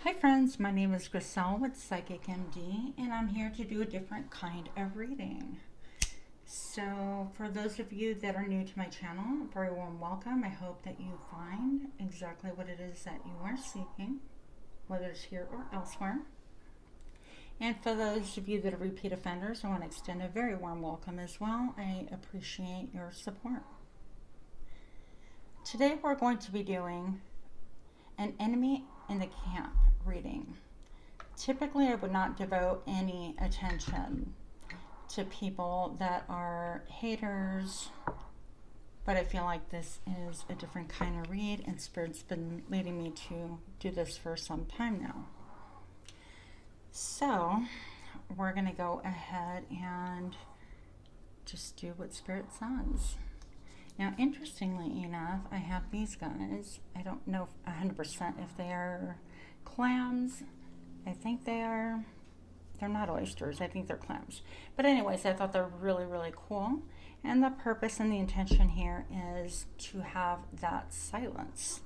Hi friends, my name is Griselle with Psychic MD, and I'm here to do a different kind of reading. So for those of you that are new to my channel, a very warm welcome. I hope that you find exactly what it is that you are seeking, whether it's here or elsewhere. And for those of you that are repeat offenders, I want to extend a very warm welcome as well. I appreciate your support. Today we're going to be doing an enemy in the camp reading. Typically, I would not devote any attention to people that are haters, but I feel like this is a different kind of read, and Spirit's been leading me to do this for some time now. So we're going to go ahead and just do what Spirit says. Now, interestingly enough, I have these guys. I don't know 100% if they are clams. I think they are. They're not oysters. I think they're clams. But anyways, I thought they're really, really cool. And the purpose and the intention here is to have that silence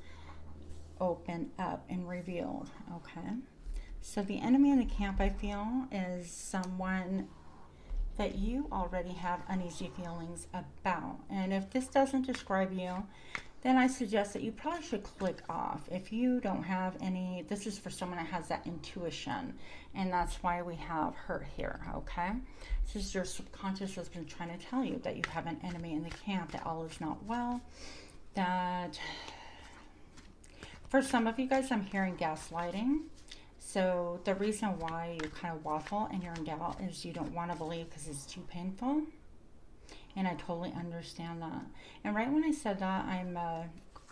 open up and revealed. Okay. So the enemy in the camp, I feel, is someone that you already have uneasy feelings about. And if this doesn't describe you, then I suggest that you probably should click off. If you don't have any, this is for someone that has that intuition, and that's why we have her here, okay? This is your subconscious has been trying to tell you that you have an enemy in the camp, that all is not well, that for some of you guys, I'm hearing gaslighting. So the reason why you kind of waffle and you're in doubt is you don't want to believe because it's too painful. And I totally understand that. And right when I said that, I'm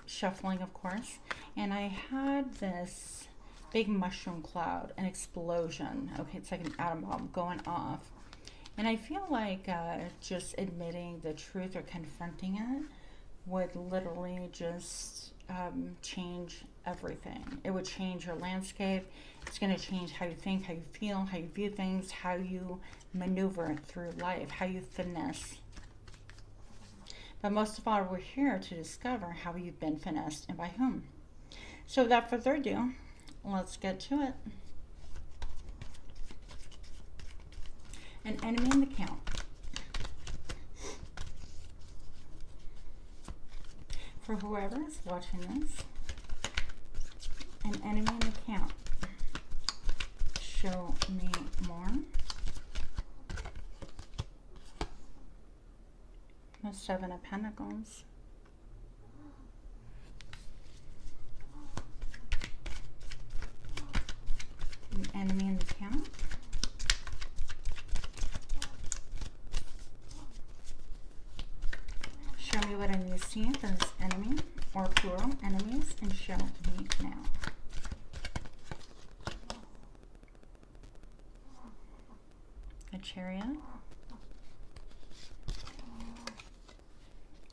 shuffling, of course. And I had this big mushroom cloud, an explosion. Okay, it's like an atom bomb going off. And I feel like just admitting the truth or confronting it would literally just change everything. It would change your landscape. It's going to change how you think, how you feel, how you view things, how you maneuver through life, how you finesse. But most of all, we're here to discover how you've been finessed and by whom. So without further ado, let's get to it. An enemy in the camp. For whoever is watching this, an enemy in the camp. Show me more. The Seven of Pentacles. An enemy in the camp. Show me what I need to see for this enemy, or plural enemies, and show me now. A Chariot.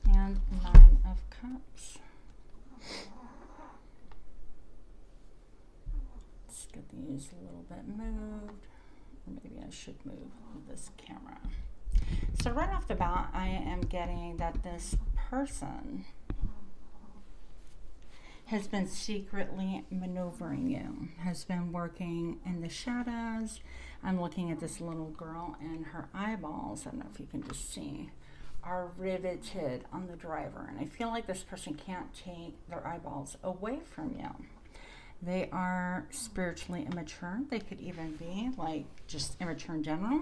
And Nine of Cups. Let's get these a little bit moved. Maybe I should move this camera. So right off the bat, I am getting that this person has been secretly maneuvering you, has been working in the shadows. I'm looking at this little girl, and her eyeballs, I don't know if you can just see, are riveted on the driver. And I feel like this person can't take their eyeballs away from you. They are spiritually immature. They could even be like just immature in general.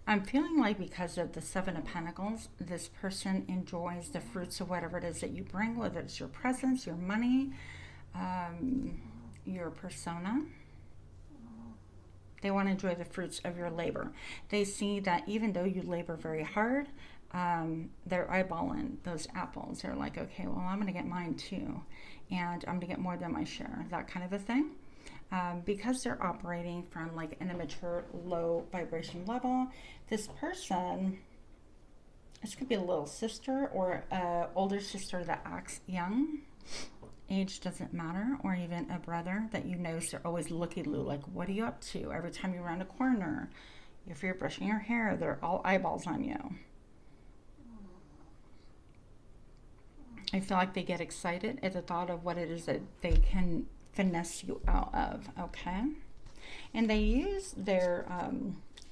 I'm feeling like because of the Seven of Pentacles, this person enjoys the fruits of whatever it is that you bring, whether it's your presence, your money, your persona. They want to enjoy the fruits of your labor. They see that even though you labor very hard, they're eyeballing those apples. They're like, okay, well, I'm going to get mine too. And I'm going to get more than my share, that kind of a thing. Because they're operating from like an immature, low vibration level, this person, this could be a little sister or an older sister that acts young. Age doesn't matter, or even a brother that you know, so they're always looky-loo, like, what are you up to? Every time you round a corner, if you're brushing your hair, they're all eyeballs on you. I feel like they get excited at the thought of what it is that they can finesse you out of, okay? And they use their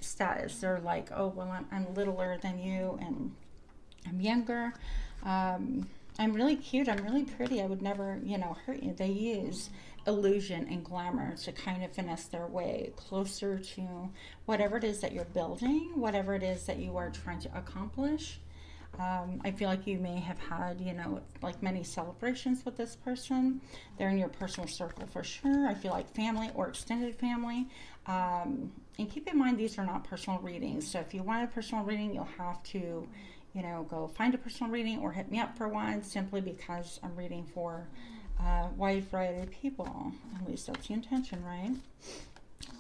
status. They're like, oh, well, I'm littler than you, and I'm younger. I'm really cute. I'm really pretty. I would never, hurt you. They use illusion and glamour to kind of finesse their way closer to whatever it is that you're building, whatever it is that you are trying to accomplish. I feel like you may have had, like many celebrations with this person. They're in your personal circle for sure. I feel like family or extended family. And keep in mind, these are not personal readings. So if you want a personal reading, you'll have to, go find a personal reading or hit me up for one, simply because I'm reading for a wide variety of people. At least that's the intention, right?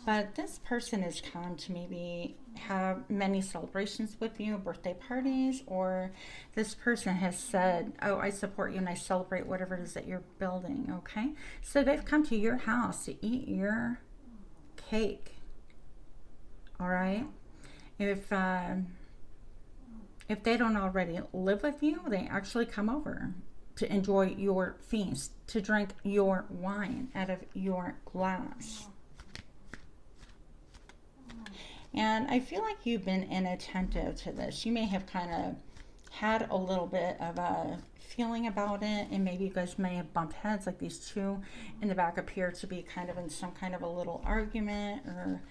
But this person has come to maybe have many celebrations with you, birthday parties, or this person has said, oh, I support you and I celebrate whatever it is that you're building, okay? So they've come to your house to eat your cake, all right? If they don't already live with you, they actually come over to enjoy your feast, to drink your wine out of your glass. And I feel like you've been inattentive to this. You may have kind of had a little bit of a feeling about it, and maybe you guys may have bumped heads, like these two in the back appear to be kind of in some kind of a little argument or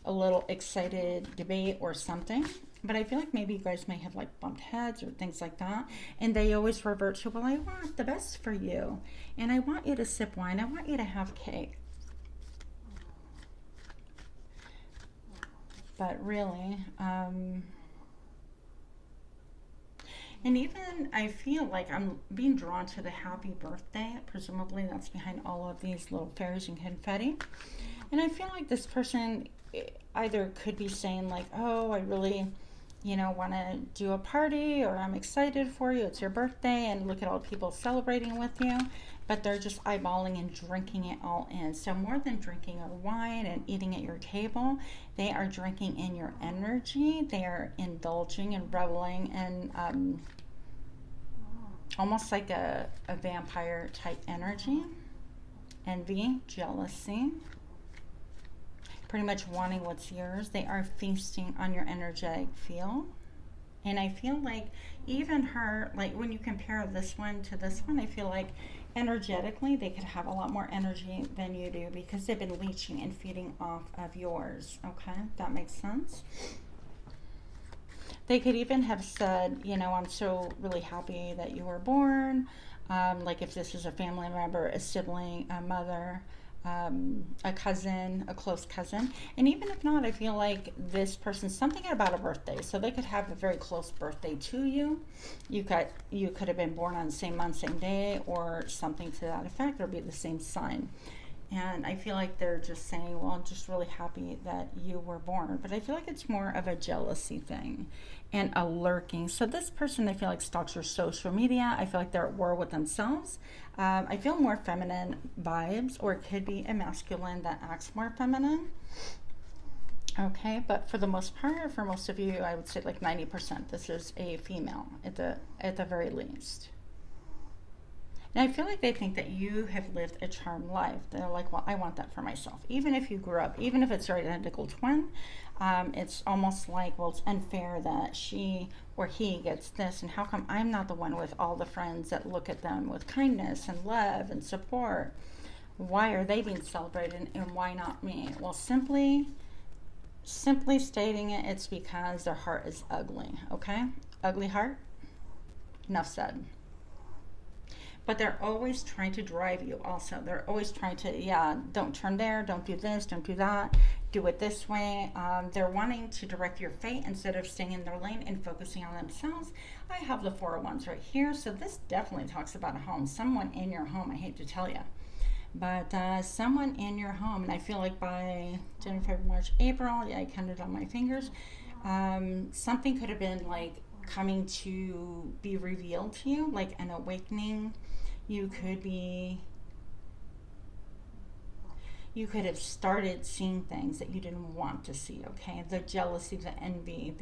a little excited debate or something. But I feel like maybe you guys may have like bumped heads or things like that. And they always revert to, well, I want the best for you. And I want you to sip wine. I want you to have cake. But really, and even I feel like I'm being drawn to the happy birthday. Presumably that's behind all of these little fairies and confetti. And I feel like this person either could be saying like, oh, I really, want to do a party, or I'm excited for you. It's your birthday and look at all the people celebrating with you. But they're just eyeballing and drinking it all in. So more than drinking your wine and eating at your table, they are drinking in your energy. They are indulging and reveling in almost like a vampire type energy. Envy, jealousy, pretty much wanting what's yours. They are feasting on your energetic field. And I feel like even her, like when you compare this one to this one, I feel like energetically they could have a lot more energy than you do, because they've been leeching and feeding off of yours. Okay, that makes sense. They could even have said, I'm so really happy that you were born. Like if this is a family member, a sibling, a mother, a cousin, a close cousin. And even if not, I feel like this person, something about a birthday. So they could have a very close birthday to you. You could have been born on the same month, same day, or something to that effect, or be the same sign. And I feel like they're just saying, well, I'm just really happy that you were born. But I feel like it's more of a jealousy thing and a lurking. So this person, I feel like, stalks your social media. I feel like they're at war with themselves. I feel more feminine vibes, or it could be a masculine that acts more feminine. Okay, but for the most part, for most of you, I would say like 90%, this is a female at the very least. And I feel like they think that you have lived a charmed life. They're like, well, I want that for myself. Even if you grew up, even if it's your identical twin, it's almost like, well, it's unfair that she or he gets this, and how come I'm not the one with all the friends that look at them with kindness and love and support? Why are they being celebrated and why not me? Well, simply stating it, it's because their heart is ugly, okay? Ugly heart, enough said. But they're always trying to drive you also. They're always trying to, don't turn there, don't do this, don't do that, do it this way. They're wanting to direct your fate instead of staying in their lane and focusing on themselves. I have the Four of Wands right here, so this definitely talks about a home. Someone in your home, I hate to tell you. But someone in your home, and I feel like by January, February, March, April, I counted on my fingers, something could have been like coming to be revealed to you, like an awakening. You could have started seeing things that you didn't want to see, okay? The jealousy, the envy,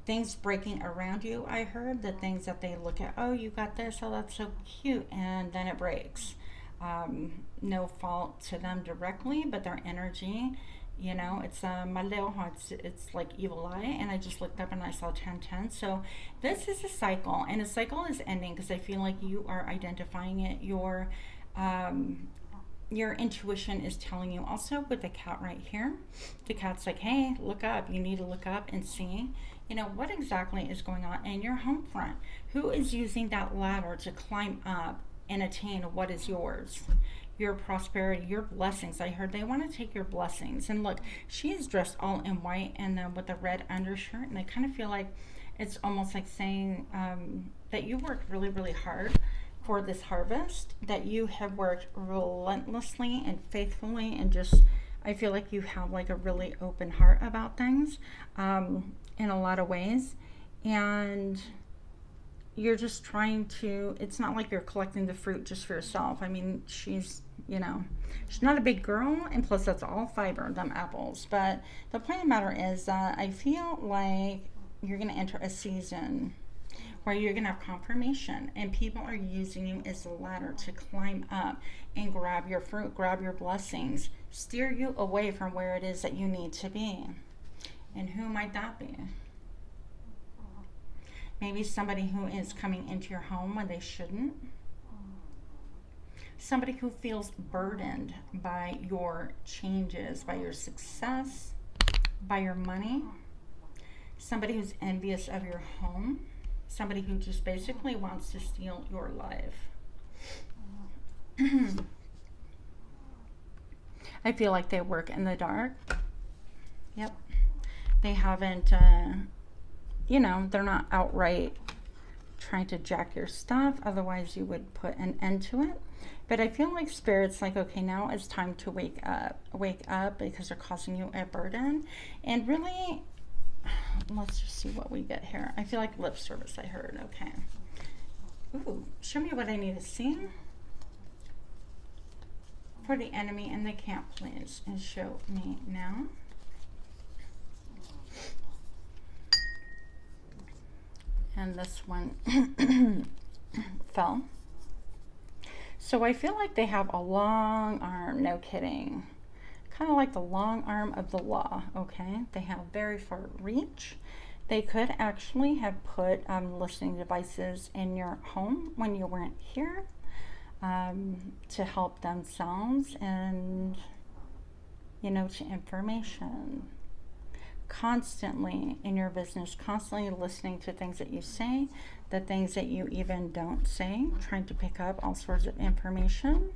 things breaking around you. I heard the things that they look at, oh, you got this, oh, that's so cute, and then it breaks. No fault to them directly, but their energy, you know, it's it's like evil eye, and I just looked up and I saw 1010. So this is a cycle, and a cycle is ending because I feel like you are identifying it. Your intuition is telling you. Also with the cat right here, the cat's like, hey, look up. You need to look up and see, you know, what exactly is going on in your home front. Who is using that ladder to climb up and attain what is yours? Your prosperity, your blessings. I heard they want to take your blessings. And look, she is dressed all in white and then with a red undershirt. And I kind of feel like it's almost like saying that you worked really, really hard for this harvest, that you have worked relentlessly and faithfully, and just, I feel like you have like a really open heart about things in a lot of ways. And you're just trying to, it's not like you're collecting the fruit just for yourself. I mean, she's, you know, she's not a big girl, and plus that's all fiber, them apples. But the point of the matter is that I feel like you're going to enter a season where you're going to have confirmation, and people are using you as a ladder to climb up and grab your fruit, grab your blessings, steer you away from where it is that you need to be. And who might that be? Maybe somebody who is coming into your home when they shouldn't. Somebody who feels burdened by your changes, by your success, by your money. Somebody who's envious of your home. Somebody who just basically wants to steal your life. I feel like they work in the dark. Yep. They haven't, you know, they're not outright trying to jack your stuff. Otherwise, you would put an end to it. But I feel like Spirit's like, okay, now it's time to wake up. Wake up, because they're causing you a burden. And really, let's just see what we get here. I feel like lip service, I heard. Okay. Ooh, show me what I need to see for the enemy in the camp, please. And show me now. And this one fell. So I feel like they have a long arm, no kidding. Kind of like the long arm of the law, okay? They have very far reach. They could actually have put listening devices in your home when you weren't here to help themselves and, you know, to information. Constantly in your business, constantly listening to things that you say, the things that you even don't say, trying to pick up all sorts of information.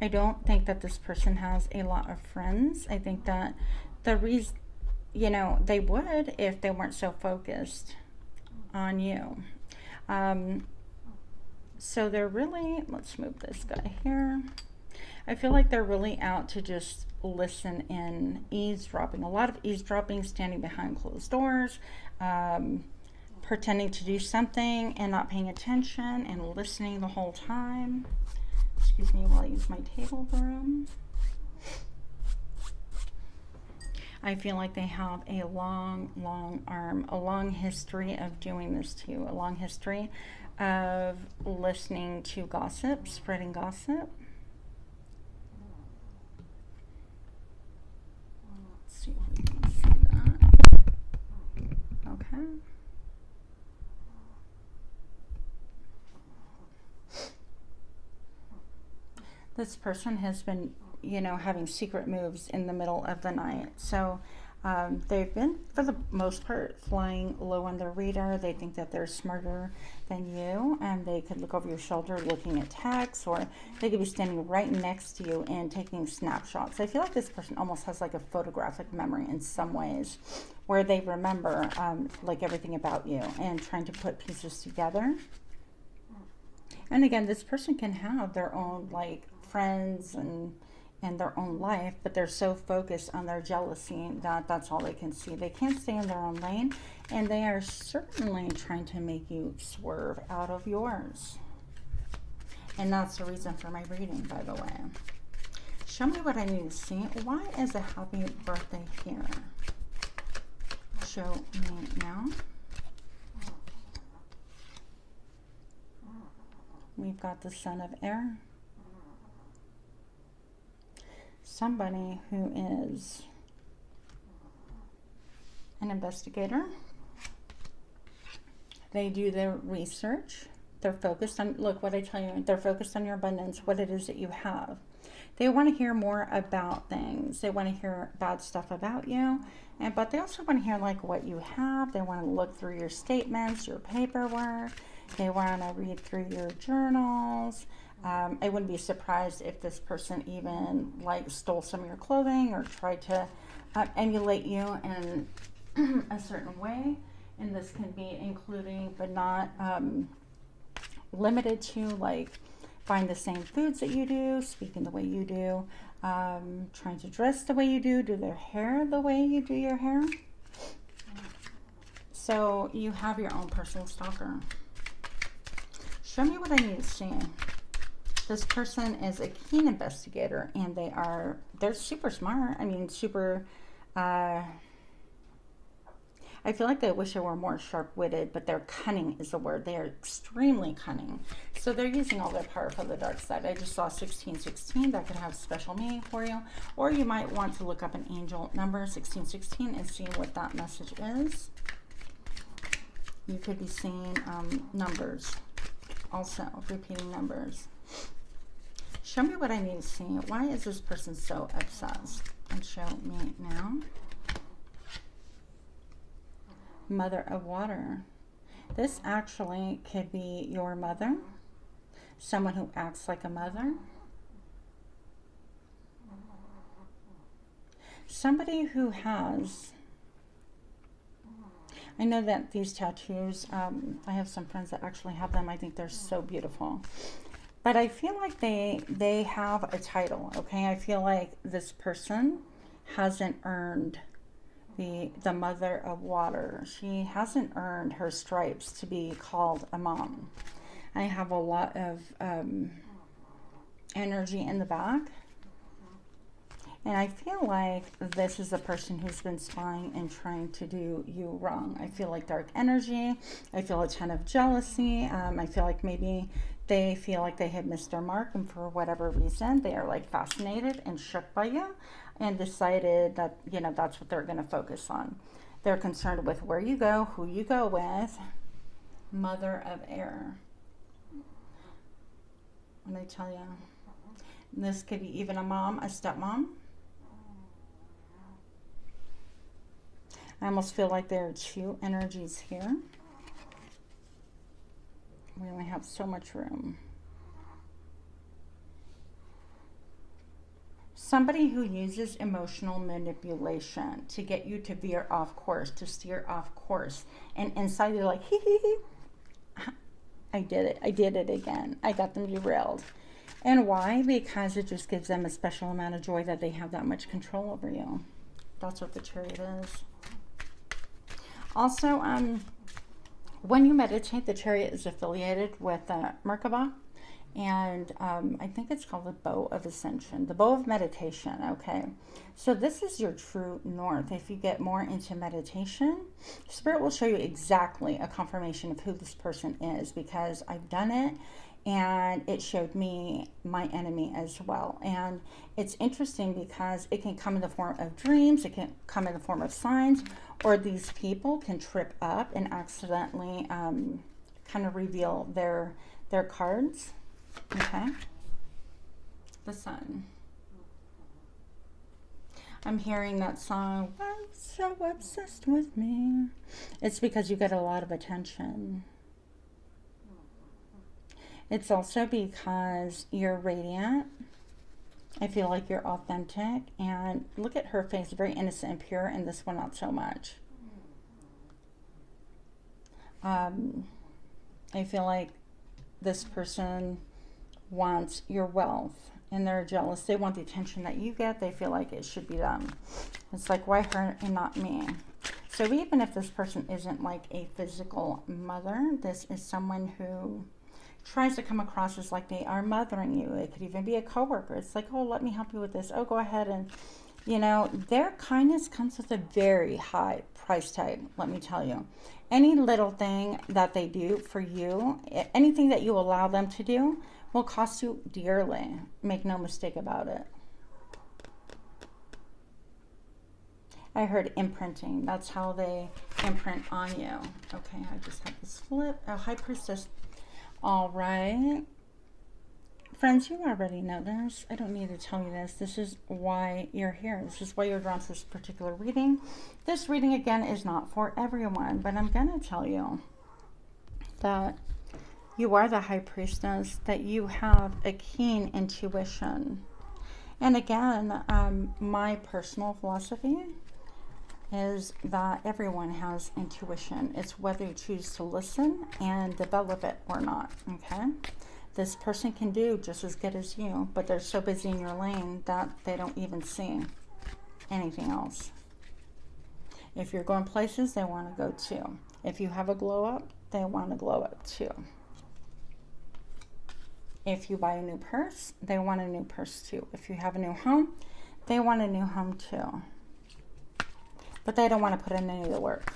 I don't think that this person has a lot of friends. I think that the reason, you know, they would if they weren't so focused on you. So they're really, let's move this guy here. I feel like they're really out to just listen in, eavesdropping. A lot of eavesdropping, standing behind closed doors, pretending to do something and not paying attention and listening the whole time. Excuse me while I use my table broom. I feel like they have a long arm, a long history of doing this to you, a long history of listening to gossip, spreading gossip. Let's see if we can see that. Okay. This person has been, you know, having secret moves in the middle of the night. So they've been, for the most part, flying low on their radar. They think that they're smarter than you, and they could look over your shoulder looking at texts, or they could be standing right next to you and taking snapshots. I feel like this person almost has like a photographic memory in some ways, where they remember like everything about you and trying to put pieces together. And again, this person can have their own like friends and their own life, but they're so focused on their jealousy that that's all they can see. They can't stay in their own lane, and they are certainly trying to make you swerve out of yours. And that's the reason for my reading, by the way. Show me what I need to see. Why is a happy birthday here? Show me now. we've got the Son of Air. Somebody who is an investigator. They do their research. They're focused on, look what I tell you, they're focused on your abundance, what it is that you have. They want to hear more about things. They want to hear bad stuff about you. But they also want to hear like what you have. They want to look through your statements, your paperwork. They want to read through your journals. I wouldn't be surprised if this person even like stole some of your clothing or tried to emulate you in a certain way. And this can be including, but not limited to, like buying the same foods that you do, speaking the way you do, trying to dress the way you do their hair the way you do your hair. So you have your own personal stalker. Show me what I need to see. This person is a keen investigator, and they're super smart. I mean, super, I feel like they wish they were more sharp-witted, but they're cunning is the word. They are extremely cunning. So they're using all their power for the dark side. I just saw 1616. That could have special meaning for you. Or you might want to look up an angel number, 1616, and see what that message is. You could be seeing numbers also, repeating numbers. Show me what I need to see. Why is this person so obsessed? And show me now. Mother of Water. This actually could be your mother, someone who acts like a mother, somebody who has, I know that these tattoos, I have some friends that actually have them. I think they're so beautiful. But I feel like they have a title, okay? I feel like this person hasn't earned the Mother of Water. She hasn't earned her stripes to be called a mom. I have a lot of energy in the back. And I feel like this is a person who's been spying and trying to do you wrong. I feel like dark energy. I feel a ton of jealousy. I feel like maybe they feel like they have missed their mark, and for whatever reason, they are like fascinated and shook by you and decided that, you know, that's what they're going to focus on. They're concerned with where you go, who you go with. Mother of Air. When I tell you, this could be even a mom, a stepmom. I almost feel like there are two energies here. We only have so much room. Somebody who uses emotional manipulation to get you to veer off course, to steer off course. And inside you're like, hee hee hee. I did it. I did it again. I got them derailed. And why? Because it just gives them a special amount of joy that they have that much control over you. That's what the Chariot is. Also, when you meditate, the Chariot is affiliated with Merkaba, and I think it's called the Bow of Ascension, the Bow of Meditation, okay? So this is your true north. If you get more into meditation, Spirit will show you exactly a confirmation of who this person is, because I've done it, and it showed me my enemy as well. And it's interesting because it can come in the form of dreams, it can come in the form of signs, or these people can trip up and accidentally kind of reveal their cards. Okay. The Sun. I'm hearing that song, "Why so obsessed with me?" It's because you get a lot of attention. It's also because you're radiant. I feel like you're authentic. And look at her face, very innocent and pure, and this one not so much. I feel like this person wants your wealth, and they're jealous. They want the attention that you get. They feel like it should be them. It's like, why her and not me? So even if this person isn't like a physical mother, this is someone who tries to come across as like they are mothering you. It could even be a coworker. It's like, oh, let me help you with this. Oh, go ahead and You know, their kindness comes with a very high price tag, let me tell you. Any little thing that they do for you, anything that you allow them to do, will cost you dearly. Make no mistake about it. I heard imprinting. That's how they imprint on you. Okay, I just have this flip. Oh, High Priestess. All right. Friends, you already know this. I don't need to tell you this. This is why you're here. This is why you're drawn to this particular reading. This reading, again, is not for everyone, but I'm going to tell you that you are the High Priestess, that you have a keen intuition. And again, my personal philosophy is that everyone has intuition. It's whether you choose to listen and develop it or not, okay? This person can do just as good as you, but they're so busy in your lane that they don't even see anything else. If you're going places, they want to go too. If you have a glow up, they want to glow up too. If you buy a new purse, they want a new purse too. If you have a new home, they want a new home too. But they don't want to put in any of the work.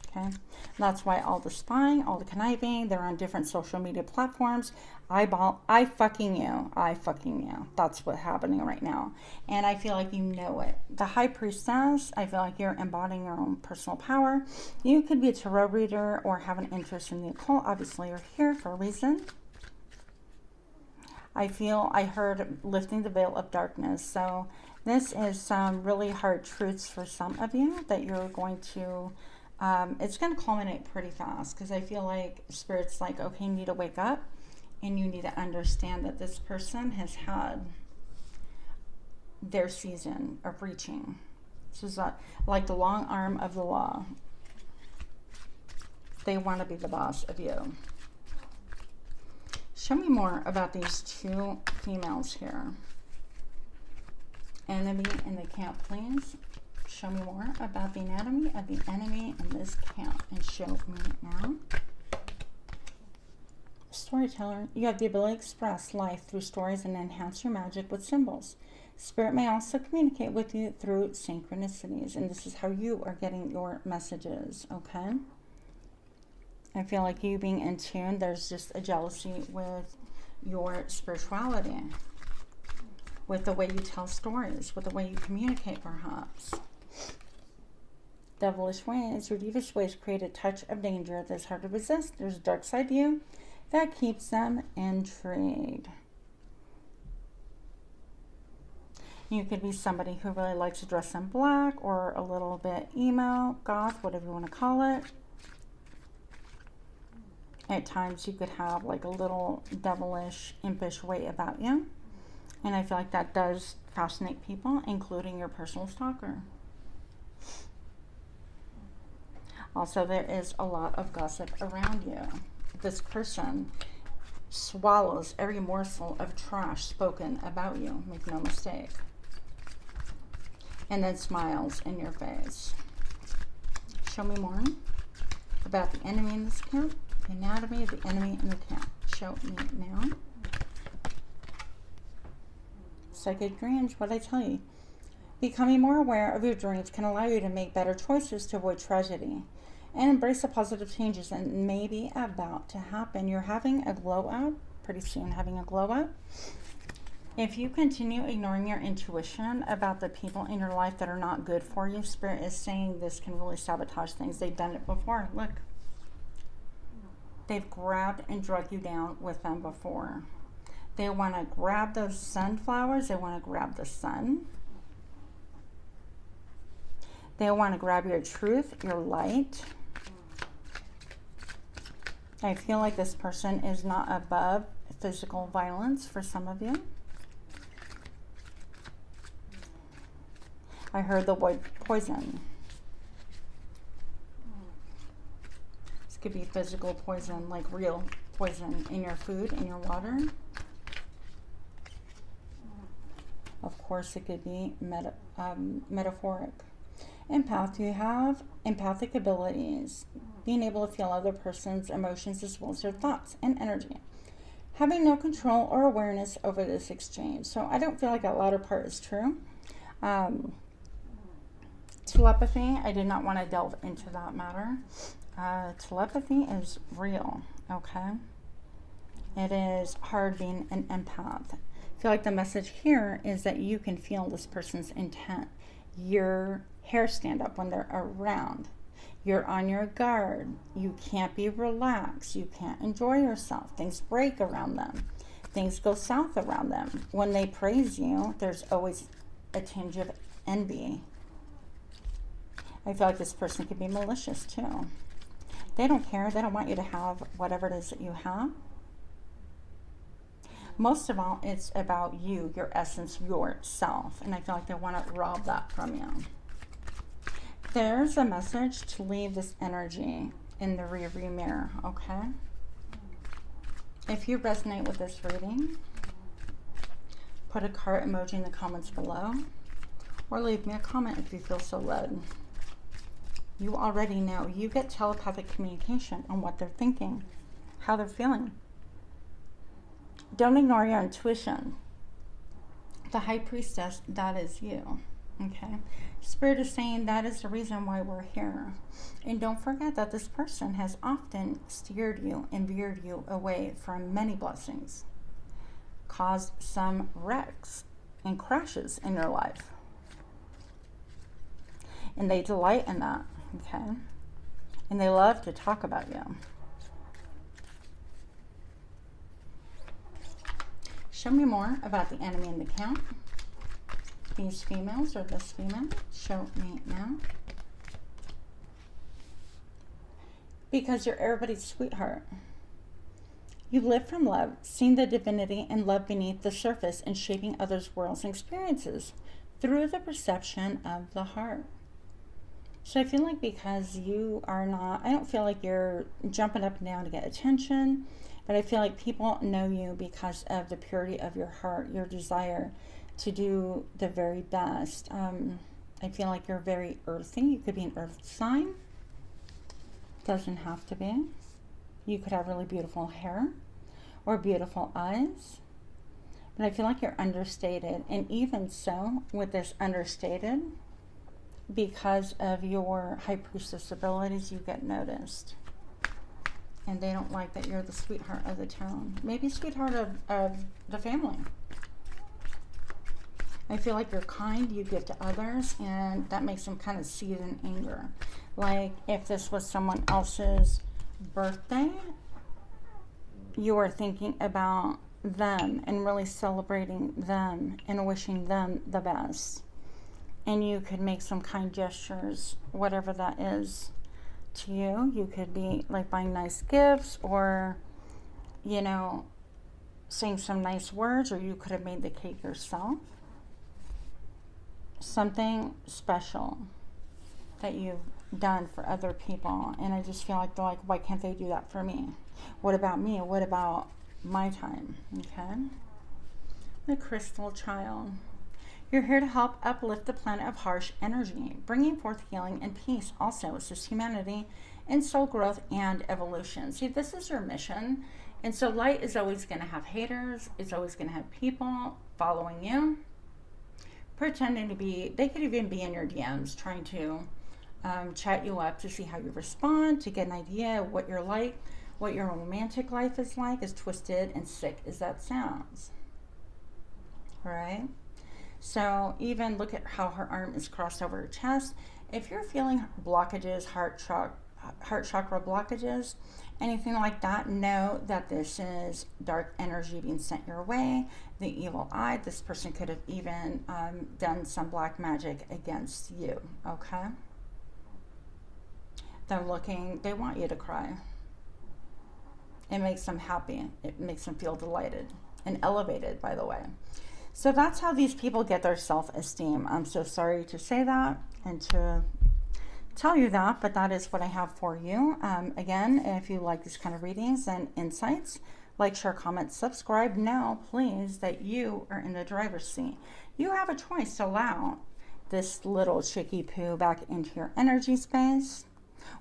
Okay? That's why all the spying, all the conniving, they're on different social media platforms. I fucking you. That's what's happening right now. And I feel like you know it. The High Priestess, I feel like you're embodying your own personal power. You could be a tarot reader or have an interest in the occult. Obviously, you're here for a reason. I heard lifting the veil of darkness. So this is some really hard truths for some of you that you're going to, it's going to culminate pretty fast, because I feel like Spirit's like, okay, you need to wake up and you need to understand that this person has had their season of reaching. This is like the long arm of the law. They want to be the boss of you. Show me more about these two females here. Enemy in the camp, please. Show me more about the anatomy of the enemy in this camp. And show me now. Storyteller, you have the ability to express life through stories and enhance your magic with symbols. Spirit may also communicate with you through synchronicities. And this is how you are getting your messages, okay? I feel like you being in tune, there's just a jealousy with your spirituality, with the way you tell stories, with the way you communicate, perhaps. Devilish ways, your devious ways create a touch of danger that's hard to resist. There's a dark side to you that keeps them intrigued. You could be somebody who really likes to dress in black, or a little bit emo, goth, whatever you want to call it. At times you could have like a little devilish, impish way about you. And I feel like that does fascinate people, including your personal stalker. Also, there is a lot of gossip around you. This person swallows every morsel of trash spoken about you, make no mistake. And then smiles in your face. Show me more about the enemy in this camp. The anatomy of the enemy in the camp. Show me now. Psychic dreams, what I tell you. Becoming more aware of your dreams can allow you to make better choices to avoid tragedy and embrace the positive changes that may be about to happen. You're having a glow up, pretty soon having a glow up. If you continue ignoring your intuition about the people in your life that are not good for you, Spirit is saying this can really sabotage things. They've done it before. Look. They've grabbed and drug you down with them before. They want to grab those sunflowers. They want to grab the sun. They want to grab your truth, your light. I feel like this person is not above physical violence for some of you. I heard the word poison. This could be physical poison, like real poison in your food, in your water. Of course, it could be metaphoric. Empath, you have empathic abilities, being able to feel other person's emotions as well as their thoughts and energy. Having no control or awareness over this exchange. So I don't feel like that latter part is true. Telepathy, I did not want to delve into that matter. Telepathy is real, okay? It is hard being an empath. I feel like the message here is that you can feel this person's intent. Your hair stand up when they're around. You're on your guard. You can't be relaxed. You can't enjoy yourself. Things break around them. Things go south around them. When they praise you, there's always a tinge of envy. I feel like this person could be malicious too. They don't care. They don't want you to have whatever it is that you have. Most of all, it's about you, your essence, yourself. And I feel like they want to rob that from you. There's a message to leave this energy in the rearview mirror, okay? If you resonate with this reading, put a heart emoji in the comments below, or leave me a comment if you feel so led. You already know. You get telepathic communication on what they're thinking, how they're feeling. Don't ignore your intuition. The High Priestess, that is you. Okay? Spirit is saying that is the reason why we're here. And don't forget that this person has often steered you and veered you away from many blessings. Caused some wrecks and crashes in your life. And they delight in that. Okay? And they love to talk about you. Show me more about the enemy in the count. These females or this female. Show me now. Because you're everybody's sweetheart. You live from love, seeing the divinity and love beneath the surface and shaping others' worlds and experiences through the perception of the heart. So I feel like because you are not, I don't feel like you're jumping up and down to get attention, but I feel like people know you because of the purity of your heart, your desire to do the very best. I feel like you're very earthy. You could be an earth sign. Doesn't have to be. You could have really beautiful hair or beautiful eyes. But I feel like you're understated. And even so, with this understated, because of your High Priestess abilities, you get noticed. And they don't like that you're the sweetheart of the town. Maybe sweetheart of the family. I feel like you're kind, you give to others, and that makes them kind of seethe in anger. Like if this was someone else's birthday, you are thinking about them and really celebrating them and wishing them the best. And you could make some kind gestures, whatever that is to you. You could be like buying nice gifts or, you know, saying some nice words, or you could have made the cake yourself. Something special that you've done for other people. And I just feel like they're like, why can't they do that for me? What about me? What about my time? Okay. The Crystal Child. You're here to help uplift the planet of harsh energy, bringing forth healing and peace. Also assist humanity in soul growth and evolution. See, this is your mission. And so light is always going to have haters. It's always going to have people following you, pretending to be, they could even be in your DMs trying to chat you up to see how you respond, to get an idea of what you're like, what your romantic life is like, as twisted and sick as that sounds. All right? So even look at how her arm is crossed over her chest. If you're feeling blockages, heart chakra blockages, anything like that, know that this is dark energy being sent your way. The evil eye, this person could have even done some black magic against you, okay? They're looking, they want you to cry. It makes them happy. It makes them feel delighted and elevated, by the way. So that's how these people get their self-esteem. I'm so sorry to say that and to tell you that, but that is what I have for you. Again, if you like these kind of readings and insights, like, share, comment, subscribe now, please, that you are in the driver's seat. You have a choice to allow this little chicky poo back into your energy space,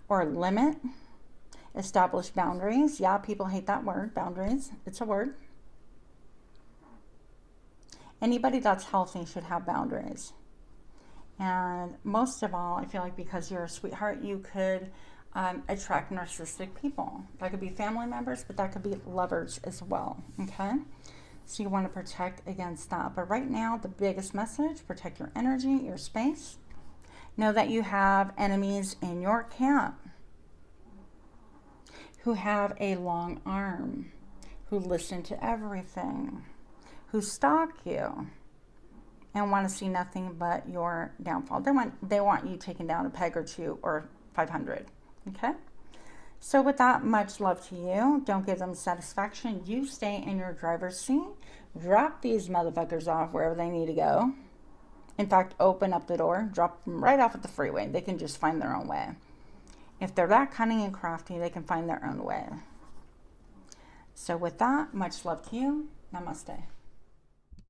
or limit, establish boundaries. Yeah, people hate that word, boundaries. It's a word. Anybody that's healthy should have boundaries. And most of all, I feel like because you're a sweetheart, you could attract narcissistic people. That could be family members, but that could be lovers as well, okay? So you want to protect against that. But right now, the biggest message, protect your energy, your space. Know that you have enemies in your camp who have a long arm, who listen to everything, who stalk you, and want to see nothing but your downfall. They want you taken down a peg or two or 500. Okay? So with that, much love to you. Don't give them satisfaction. You stay in your driver's seat. Drop these motherfuckers off wherever they need to go. In fact, open up the door. Drop them right off at the freeway. They can just find their own way. If they're that cunning and crafty, they can find their own way. So with that, much love to you. Namaste.